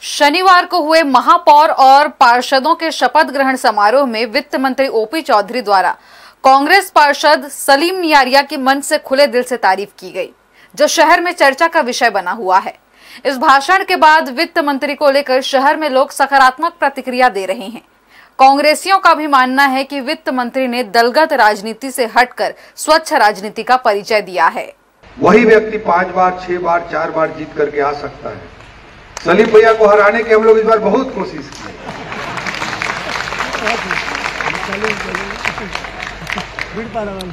शनिवार को हुए महापौर और पार्षदों के शपथ ग्रहण समारोह में वित्त मंत्री ओपी चौधरी द्वारा कांग्रेस पार्षद सलीम नियारिया की मन से खुले दिल से तारीफ की गई, जो शहर में चर्चा का विषय बना हुआ है। इस भाषण के बाद वित्त मंत्री को लेकर शहर में लोग सकारात्मक प्रतिक्रिया दे रहे हैं। कांग्रेसियों का भी मानना है कि वित्त मंत्री ने दलगत राजनीति से हटकर स्वच्छ राजनीति का परिचय दिया है। वही व्यक्ति 5 बार, 6 बार, 4 बार जीत करके आ सकता है। सलीम भैया को हराने की हम लोग इस बार बहुत कोशिश की,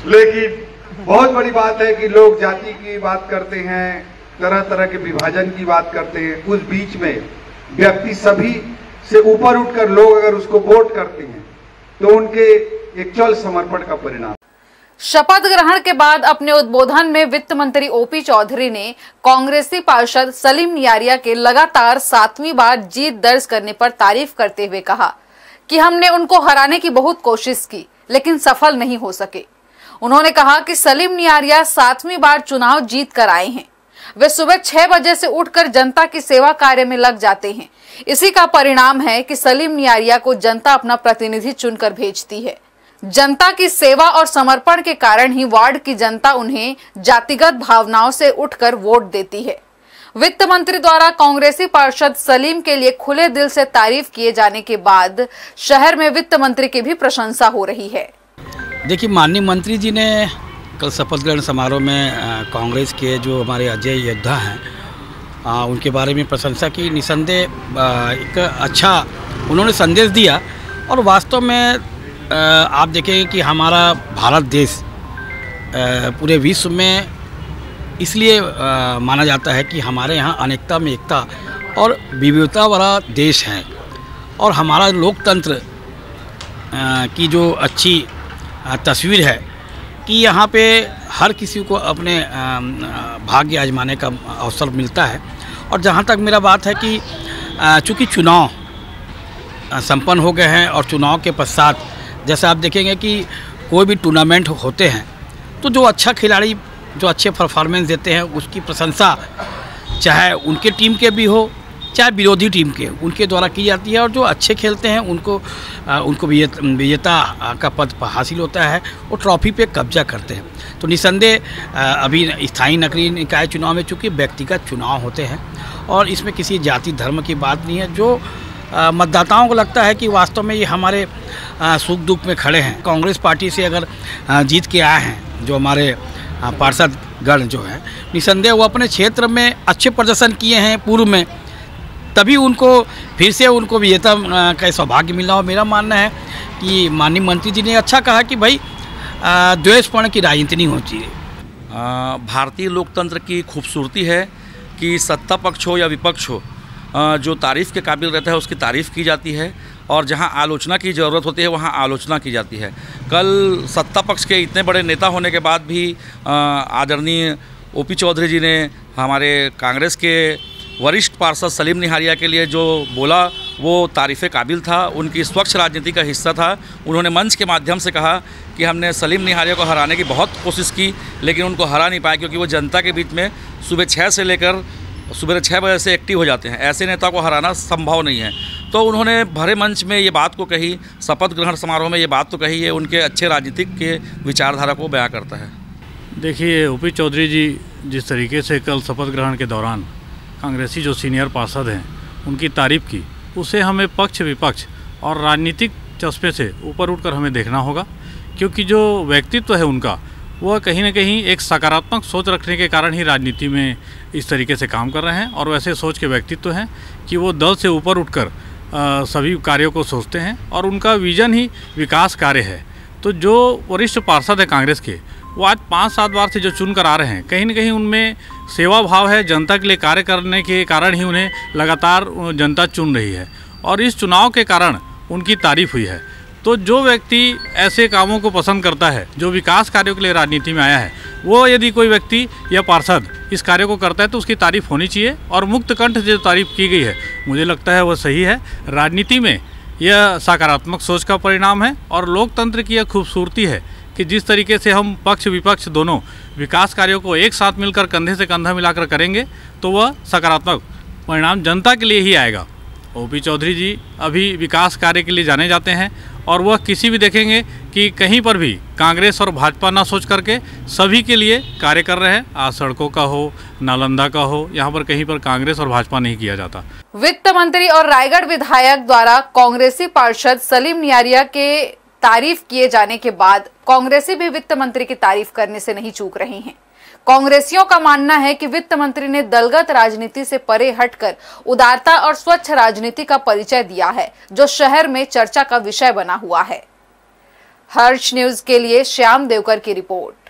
लेकिन बहुत बड़ी बात है कि लोग जाति की बात करते हैं, तरह तरह के विभाजन की बात करते हैं। उस बीच में व्यक्ति सभी से ऊपर उठकर लोग अगर उसको वोट करते हैं तो उनके एक्चुअल समर्पण का परिणाम। शपथ ग्रहण के बाद अपने उद्बोधन में वित्त मंत्री ओपी चौधरी ने कांग्रेसी पार्षद सलीम नियारिया के लगातार 7वीं बार जीत दर्ज करने पर तारीफ करते हुए कहा कि हमने उनको हराने की बहुत कोशिश की, लेकिन सफल नहीं हो सके। उन्होंने कहा कि सलीम नियारिया 7वीं बार चुनाव जीत कर आए हैं। वे सुबह 6 बजे से उठकर जनता की सेवा कार्य में लग जाते हैं। इसी का परिणाम है कि सलीम नियारिया को जनता अपना प्रतिनिधि चुनकर भेजती है। जनता की सेवा और समर्पण के कारण ही वार्ड की जनता उन्हें जातिगत भावनाओं से उठकर वोट देती है। वित्त मंत्री द्वारा कांग्रेसी पार्षद सलीम के लिए खुले दिल से तारीफ किए जाने के बाद शहर में वित्त मंत्री की भी प्रशंसा हो रही है। देखिए, माननीय मंत्री जी ने कल शपथ ग्रहण समारोह में कांग्रेस के जो हमारे अजय योद्धा हैं उनके बारे में प्रशंसा की। निसंदेह एक अच्छा उन्होंने संदेश दिया। और वास्तव में आप देखेंगे कि हमारा भारत देश पूरे विश्व में इसलिए माना जाता है कि हमारे यहाँ अनेकता में एकता और विविधता वाला देश है। और हमारा लोकतंत्र की जो अच्छी तस्वीर है कि यहाँ पे हर किसी को अपने भाग्य आजमाने का अवसर मिलता है। और जहाँ तक मेरा बात है कि चूँकि चुनाव संपन्न हो गए हैं और चुनाव के पश्चात जैसे आप देखेंगे कि कोई भी टूर्नामेंट होते हैं तो जो अच्छा खिलाड़ी जो अच्छे परफॉर्मेंस देते हैं उसकी प्रशंसा चाहे उनके टीम के भी हो चाहे विरोधी टीम के, उनके द्वारा की जाती है। और जो अच्छे खेलते हैं उनको विजेता का पद हासिल होता है, वो ट्रॉफी पे कब्जा करते हैं। तो निसंदेह अभी स्थानीय नगरीय निकाय चुनाव में चूँकि व्यक्तिगत चुनाव होते हैं और इसमें किसी जाति धर्म की बात नहीं है। जो मतदाताओं को लगता है कि वास्तव में ये हमारे सुख दुख में खड़े हैं। कांग्रेस पार्टी से अगर जीत के आए हैं जो हमारे पार्षद गण जो है, निसंदेह वो अपने क्षेत्र में अच्छे प्रदर्शन किए हैं पूर्व में, तभी उनको फिर से उनको विजेता का सौभाग्य मिला। और मेरा मानना है कि माननीय मंत्री जी ने अच्छा कहा कि भाई द्वेषपूर्ण की राजनीति नहीं होती है। भारतीय लोकतंत्र की खूबसूरती है कि सत्ता पक्ष हो या विपक्ष हो, जो तारीफ़ के काबिल रहता है उसकी तारीफ़ की जाती है और जहां आलोचना की ज़रूरत होती है वहां आलोचना की जाती है। कल सत्ता पक्ष के इतने बड़े नेता होने के बाद भी आदरणीय ओपी चौधरी जी ने हमारे कांग्रेस के वरिष्ठ पार्षद सलीम निहारिया के लिए जो बोला वो तारीफ़ काबिल था, उनकी स्वच्छ राजनीति का हिस्सा था। उन्होंने मंच के माध्यम से कहा कि हमने सलीम निहारिया को हराने की बहुत कोशिश की, लेकिन उनको हरा नहीं पाए क्योंकि वो जनता के बीच में सुबह 6 बजे से एक्टिव हो जाते हैं। ऐसे नेता को हराना संभव नहीं है। तो उन्होंने भरे मंच में ये बात को कही, शपथ ग्रहण समारोह में ये बात तो कही है, उनके अच्छे राजनीतिक के विचारधारा को बयां करता है। देखिए, ओपी चौधरी जी जिस तरीके से कल शपथ ग्रहण के दौरान कांग्रेसी जो सीनियर पार्षद हैं उनकी तारीफ की, उसे हमें पक्ष विपक्ष और राजनीतिक चस्पे से ऊपर उठकर हमें देखना होगा। क्योंकि जो व्यक्तित्व है उनका, वह कहीं ना कहीं एक सकारात्मक सोच रखने के कारण ही राजनीति में इस तरीके से काम कर रहे हैं। और वैसे सोच के व्यक्तित्व हैं कि वो दल से ऊपर उठकर सभी कार्यों को सोचते हैं और उनका विजन ही विकास कार्य है। तो जो वरिष्ठ पार्षद है कांग्रेस के, वो आज 5-7 बार से जो चुन कर आ रहे हैं, कहीं ना कहीं उनमें सेवा भाव है। जनता के लिए कार्य करने के कारण ही उन्हें लगातार जनता चुन रही है और इस चुनाव के कारण उनकी तारीफ हुई है। तो जो व्यक्ति ऐसे कामों को पसंद करता है, जो विकास कार्यों के लिए राजनीति में आया है, वो यदि कोई व्यक्ति या पार्षद इस कार्य को करता है तो उसकी तारीफ होनी चाहिए। और मुक्त कंठ से जो तारीफ की गई है, मुझे लगता है वो सही है। राजनीति में यह सकारात्मक सोच का परिणाम है और लोकतंत्र की यह खूबसूरती है कि जिस तरीके से हम पक्ष विपक्ष दोनों विकास कार्यों को एक साथ मिलकर कंधे से कंधा मिलाकर करेंगे तो वह सकारात्मक परिणाम जनता के लिए ही आएगा। ओपी चौधरी जी अभी विकास कार्य के लिए जाने जाते हैं और वह किसी भी देखेंगे कि कहीं पर भी कांग्रेस और भाजपा ना सोच करके सभी के लिए कार्य कर रहे हैं। आज सड़कों का हो, नालंदा का हो, यहाँ पर कहीं पर कांग्रेस और भाजपा नहीं किया जाता। वित्त मंत्री और रायगढ़ विधायक द्वारा कांग्रेसी पार्षद सलीम नियारिया के तारीफ किए जाने के बाद कांग्रेसी भी वित्त मंत्री की तारीफ करने से नहीं चूक रहे हैं। कांग्रेसियों का मानना है कि वित्त मंत्री ने दलगत राजनीति से परे हटकर उदारता और स्वच्छ राजनीति का परिचय दिया है, जो शहर में चर्चा का विषय बना हुआ है। हर्ष न्यूज के लिए श्याम देवकर की रिपोर्ट।